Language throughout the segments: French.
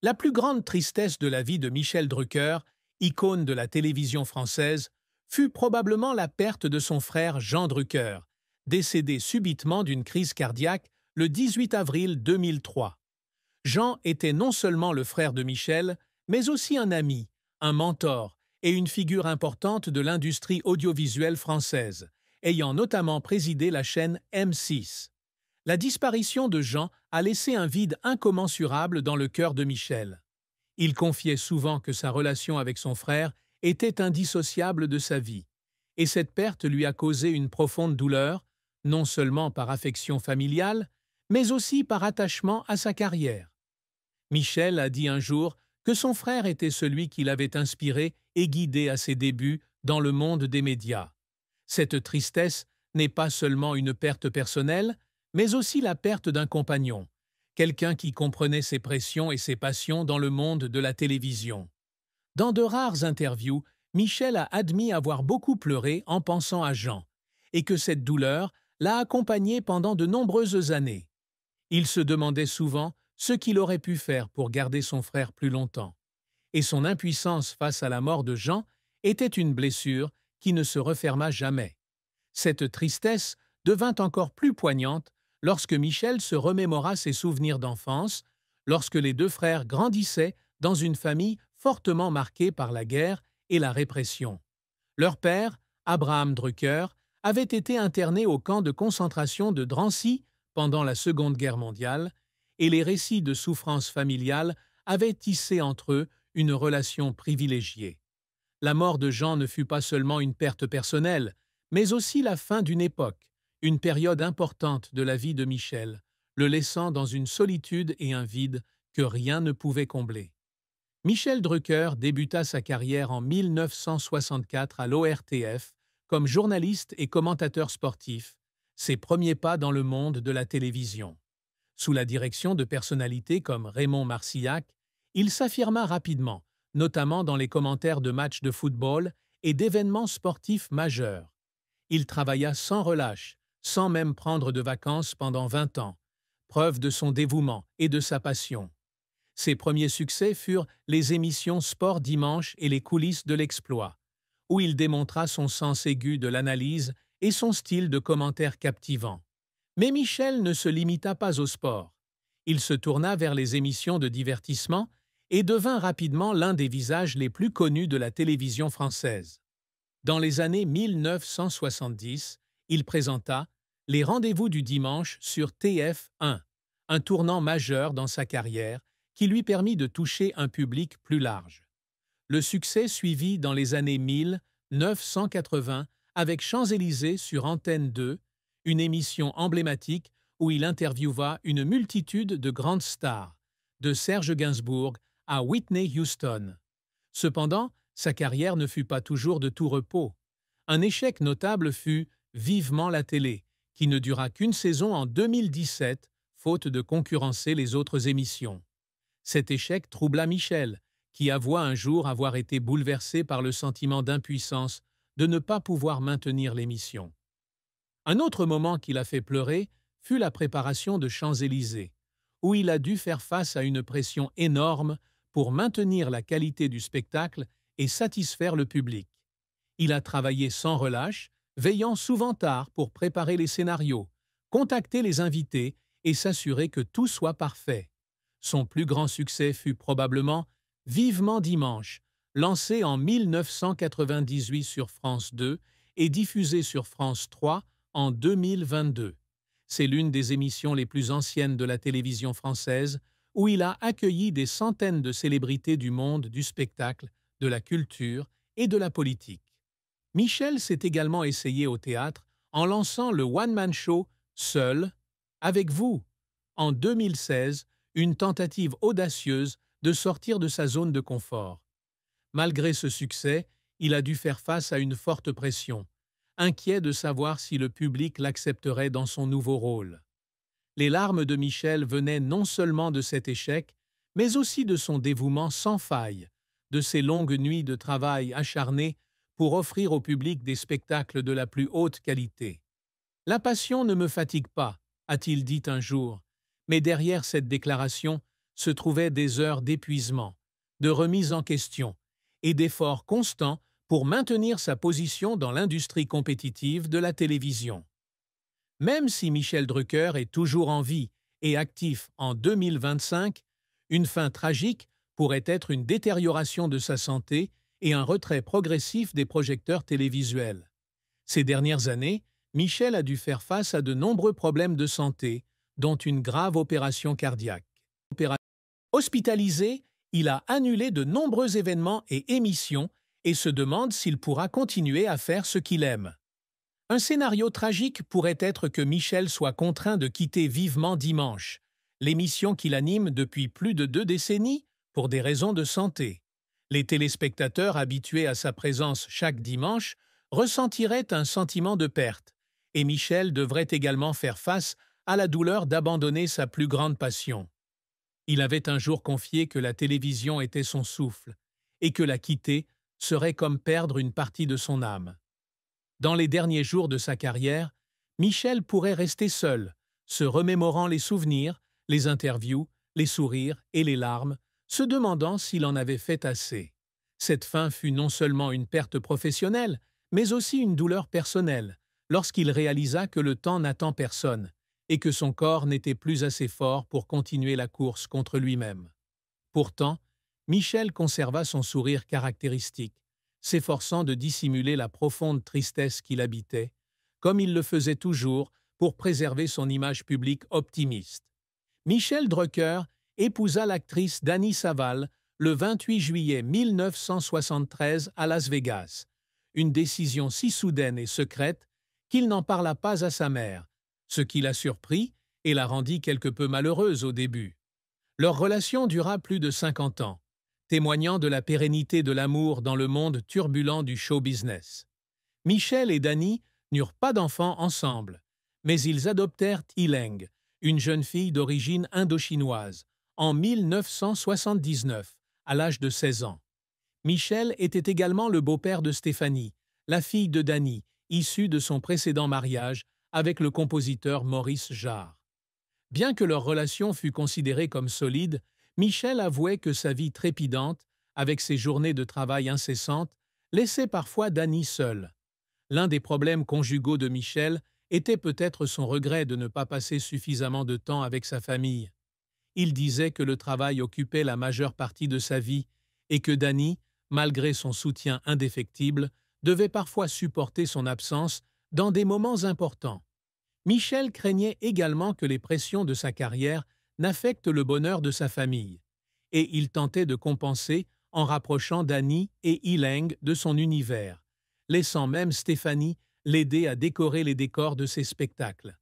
La plus grande tristesse de la vie de Michel Drucker, icône de la télévision française, fut probablement la perte de son frère Jean Drucker, décédé subitement d'une crise cardiaque le 18 avril 2003. Jean était non seulement le frère de Michel, mais aussi un ami, un mentor et une figure importante de l'industrie audiovisuelle française, ayant notamment présidé la chaîne M6. La disparition de Jean a laissé un vide incommensurable dans le cœur de Michel. Il confiait souvent que sa relation avec son frère était indissociable de sa vie, et cette perte lui a causé une profonde douleur, non seulement par affection familiale, mais aussi par attachement à sa carrière. Michel a dit un jour que son frère était celui qui l'avait inspiré et guidé à ses débuts dans le monde des médias. Cette tristesse n'est pas seulement une perte personnelle, mais aussi la perte d'un compagnon, quelqu'un qui comprenait ses pressions et ses passions dans le monde de la télévision. Dans de rares interviews, Michel a admis avoir beaucoup pleuré en pensant à Jean, et que cette douleur l'a accompagné pendant de nombreuses années. Il se demandait souvent ce qu'il aurait pu faire pour garder son frère plus longtemps. Et son impuissance face à la mort de Jean était une blessure qui ne se referma jamais. Cette tristesse devint encore plus poignante lorsque Michel se remémora ses souvenirs d'enfance, lorsque les deux frères grandissaient dans une famille fortement marquée par la guerre et la répression. Leur père, Abraham Drucker, avait été interné au camp de concentration de Drancy pendant la Seconde Guerre mondiale, et les récits de souffrance familiale avaient tissé entre eux une relation privilégiée. La mort de Jean ne fut pas seulement une perte personnelle, mais aussi la fin d'une époque, une période importante de la vie de Michel, le laissant dans une solitude et un vide que rien ne pouvait combler. Michel Drucker débuta sa carrière en 1964 à l'ORTF comme journaliste et commentateur sportif, ses premiers pas dans le monde de la télévision. Sous la direction de personnalités comme Raymond Marcillac, il s'affirma rapidement, notamment dans les commentaires de matchs de football et d'événements sportifs majeurs. Il travailla sans relâche, sans même prendre de vacances pendant 20 ans, preuve de son dévouement et de sa passion. Ses premiers succès furent les émissions Sport Dimanche et les coulisses de l'exploit, où il démontra son sens aigu de l'analyse et son style de commentaire captivant. Mais Michel ne se limita pas au sport. Il se tourna vers les émissions de divertissement et devint rapidement l'un des visages les plus connus de la télévision française. Dans les années 1970, il présenta Les Rendez-vous du dimanche sur TF1, un tournant majeur dans sa carrière qui lui permit de toucher un public plus large. Le succès suivit dans les années 1980 avec Champs-Élysées sur Antenne 2, une émission emblématique où il interviewa une multitude de grandes stars, de Serge Gainsbourg à Whitney Houston. Cependant, sa carrière ne fut pas toujours de tout repos. Un échec notable fut Vivement la télé, qui ne dura qu'une saison en 2017, faute de concurrencer les autres émissions. Cet échec troubla Michel, qui avoua un jour avoir été bouleversé par le sentiment d'impuissance de ne pas pouvoir maintenir l'émission. Un autre moment qui l'a fait pleurer fut la préparation de Champs-Élysées, où il a dû faire face à une pression énorme pour maintenir la qualité du spectacle et satisfaire le public. Il a travaillé sans relâche, veillant souvent tard pour préparer les scénarios, contacter les invités et s'assurer que tout soit parfait. Son plus grand succès fut probablement Vivement dimanche, lancé en 1998 sur France 2 et diffusé sur France 3 en 2022. C'est l'une des émissions les plus anciennes de la télévision française, où il a accueilli des centaines de célébrités du monde du spectacle, de la culture et de la politique. Michel s'est également essayé au théâtre en lançant le one-man show « Seul, avec vous » en 2016, une tentative audacieuse de sortir de sa zone de confort. Malgré ce succès, il a dû faire face à une forte pression, inquiet de savoir si le public l'accepterait dans son nouveau rôle. Les larmes de Michel venaient non seulement de cet échec, mais aussi de son dévouement sans faille, de ses longues nuits de travail acharné pour offrir au public des spectacles de la plus haute qualité. « La passion ne me fatigue pas », a-t-il dit un jour, mais derrière cette déclaration se trouvaient des heures d'épuisement, de remise en question et d'efforts constants pour maintenir sa position dans l'industrie compétitive de la télévision. Même si Michel Drucker est toujours en vie et actif en 2025, une fin tragique pourrait être une détérioration de sa santé et un retrait progressif des projecteurs télévisuels. Ces dernières années, Michel a dû faire face à de nombreux problèmes de santé, dont une grave opération cardiaque. Hospitalisé, il a annulé de nombreux événements et émissions et se demande s'il pourra continuer à faire ce qu'il aime. Un scénario tragique pourrait être que Michel soit contraint de quitter vivement Dimanche, l'émission qu'il anime depuis plus de 2 décennies, pour des raisons de santé. Les téléspectateurs habitués à sa présence chaque dimanche ressentiraient un sentiment de perte, et Michel devrait également faire face à la douleur d'abandonner sa plus grande passion. Il avait un jour confié que la télévision était son souffle, et que la quitter serait comme perdre une partie de son âme. Dans les derniers jours de sa carrière, Michel pourrait rester seul, se remémorant les souvenirs, les interviews, les sourires et les larmes, se demandant s'il en avait fait assez. Cette fin fut non seulement une perte professionnelle, mais aussi une douleur personnelle, lorsqu'il réalisa que le temps n'attend personne et que son corps n'était plus assez fort pour continuer la course contre lui-même. Pourtant, Michel conserva son sourire caractéristique, s'efforçant de dissimuler la profonde tristesse qui l'habitait, comme il le faisait toujours pour préserver son image publique optimiste. Michel Drucker épousa l'actrice Dani Saval le 28 juillet 1973 à Las Vegas, une décision si soudaine et secrète qu'il n'en parla pas à sa mère, ce qui la surprit et la rendit quelque peu malheureuse au début. Leur relation dura plus de 50 ans, témoignant de la pérennité de l'amour dans le monde turbulent du show-business. Michel et Dani n'eurent pas d'enfants ensemble, mais ils adoptèrent Ileng, une jeune fille d'origine indo-chinoise, en 1979, à l'âge de 16 ans. Michel était également le beau-père de Stéphanie, la fille de Dani, issue de son précédent mariage avec le compositeur Maurice Jarre. Bien que leur relation fût considérée comme solide, Michel avouait que sa vie trépidante, avec ses journées de travail incessantes, laissait parfois Dani seule. L'un des problèmes conjugaux de Michel était peut-être son regret de ne pas passer suffisamment de temps avec sa famille. Il disait que le travail occupait la majeure partie de sa vie et que Dani, malgré son soutien indéfectible, devait parfois supporter son absence dans des moments importants. Michel craignait également que les pressions de sa carrière n'affectent le bonheur de sa famille, et il tentait de compenser en rapprochant Dani et Ileng de son univers, laissant même Stéphanie l'aider à décorer les décors de ses spectacles.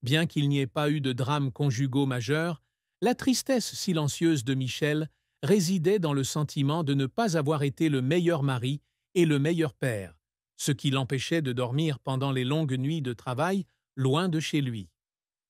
Bien qu'il n'y ait pas eu de drames conjugaux majeurs, la tristesse silencieuse de Michel résidait dans le sentiment de ne pas avoir été le meilleur mari et le meilleur père, ce qui l'empêchait de dormir pendant les longues nuits de travail loin de chez lui.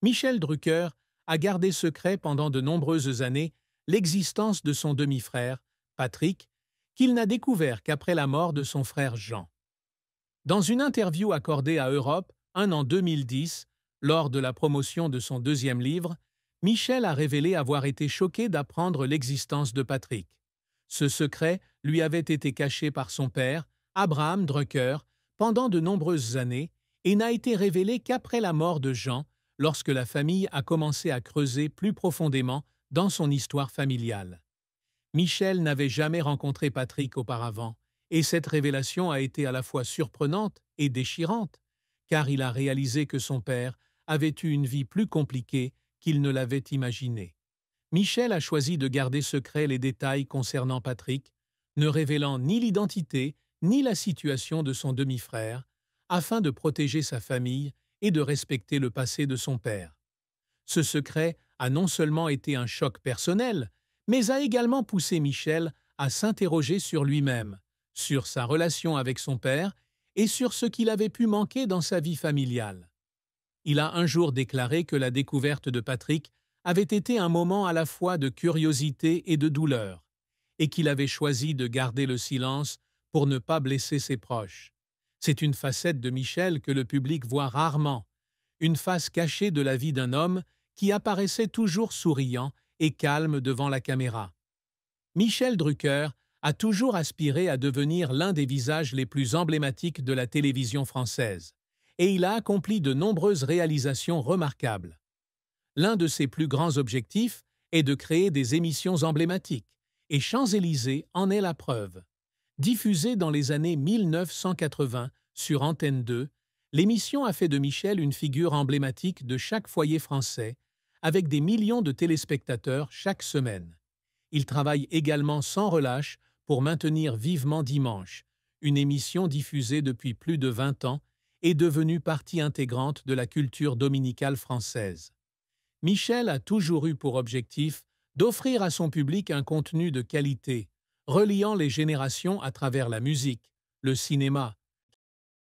Michel Drucker a gardé secret pendant de nombreuses années l'existence de son demi-frère, Patrick, qu'il n'a découvert qu'après la mort de son frère Jean. Dans une interview accordée à Europe, en 2010, lors de la promotion de son 2e livre, Michel a révélé avoir été choqué d'apprendre l'existence de Patrick. Ce secret lui avait été caché par son père, Abraham Drucker, pendant de nombreuses années et n'a été révélé qu'après la mort de Jean, lorsque la famille a commencé à creuser plus profondément dans son histoire familiale. Michel n'avait jamais rencontré Patrick auparavant, et cette révélation a été à la fois surprenante et déchirante, car il a réalisé que son père avait eu une vie plus compliquée qu'il ne l'avait imaginé. Michel a choisi de garder secret les détails concernant Patrick, ne révélant ni l'identité ni la situation de son demi-frère, afin de protéger sa famille et de respecter le passé de son père. Ce secret a non seulement été un choc personnel, mais a également poussé Michel à s'interroger sur lui-même, sur sa relation avec son père et sur ce qu'il avait pu manquer dans sa vie familiale. Il a un jour déclaré que la découverte de Patrick avait été un moment à la fois de curiosité et de douleur, et qu'il avait choisi de garder le silence pour ne pas blesser ses proches. C'est une facette de Michel que le public voit rarement, une face cachée de la vie d'un homme qui apparaissait toujours souriant et calme devant la caméra. Michel Drucker a toujours aspiré à devenir l'un des visages les plus emblématiques de la télévision française, et il a accompli de nombreuses réalisations remarquables. L'un de ses plus grands objectifs est de créer des émissions emblématiques, et Champs-Élysées en est la preuve. Diffusée dans les années 1980 sur Antenne 2, l'émission a fait de Michel une figure emblématique de chaque foyer français, avec des millions de téléspectateurs chaque semaine. Il travaille également sans relâche pour maintenir Vivement Dimanche, une émission diffusée depuis plus de 20 ans et devenue partie intégrante de la culture dominicale française. Michel a toujours eu pour objectif d'offrir à son public un contenu de qualité, reliant les générations à travers la musique, le cinéma,